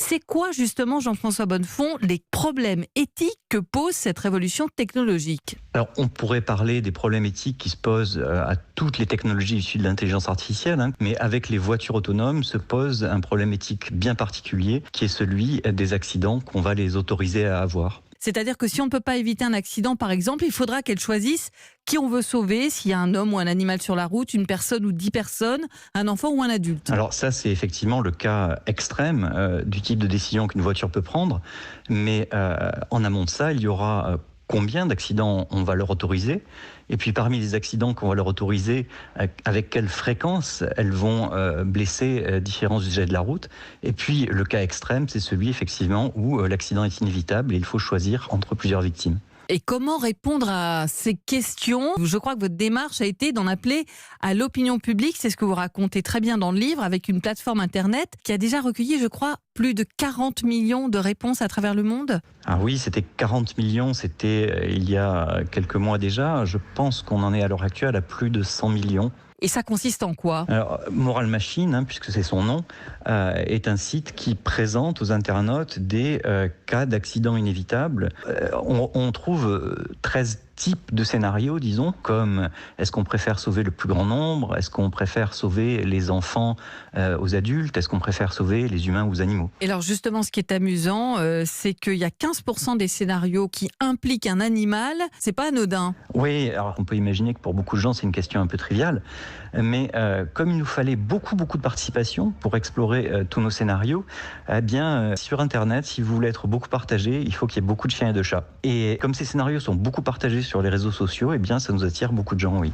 c'est quoi justement, Jean-François Bonnefond, les problèmes éthiques que pose cette révolution technologique ? Alors, on pourrait parler des problèmes éthiques qui se posent à toutes les technologies issues de l'intelligence artificielle, mais avec les voitures autonomes se pose un problème éthique bien particulier, qui est celui des accidents qu'on va les autoriser à avoir. C'est-à-dire que si on ne peut pas éviter un accident, par exemple, il faudra qu'elle choisisse qui on veut sauver, s'il y a un homme ou un animal sur la route, une personne ou 10 personnes, un enfant ou un adulte. Alors ça, c'est effectivement le cas extrême du type de décision qu'une voiture peut prendre, mais en amont de ça, il y aura combien d'accidents on va leur autoriser, et puis parmi les accidents qu'on va leur autoriser, avec quelle fréquence elles vont blesser différents usagers de la route. Et puis le cas extrême, c'est celui effectivement où l'accident est inévitable et il faut choisir entre plusieurs victimes. Et comment répondre à ces questions ? Je crois que votre démarche a été d'en appeler à l'opinion publique. C'est ce que vous racontez très bien dans le livre, avec une plateforme Internet qui a déjà recueilli, je crois, plus de 40 millions de réponses à travers le monde. Ah oui, c'était 40 millions, c'était il y a quelques mois déjà. Je pense qu'on en est à l'heure actuelle à plus de 100 millions. Et ça consiste en quoi ? Alors, Moral Machine, puisque c'est son nom, est un site qui présente aux internautes des cas d'accidents inévitables. On trouve 13 types de scénarios, disons, comme est-ce qu'on préfère sauver le plus grand nombre ? Est-ce qu'on préfère sauver les enfants aux adultes ? Est-ce qu'on préfère sauver les humains aux animaux ? Et alors justement, ce qui est amusant, c'est qu'il y a 15% des scénarios qui impliquent un animal. C'est pas anodin. Oui, alors on peut imaginer que pour beaucoup de gens, c'est une question un peu triviale. Mais comme il nous fallait beaucoup de participation pour explorer tous nos scénarios, eh bien, sur Internet, si vous voulez être beaucoup partagé, il faut qu'il y ait beaucoup de chiens et de chats. Et comme ces scénarios sont beaucoup partagés sur les réseaux sociaux, eh bien, ça nous attire beaucoup de gens, oui.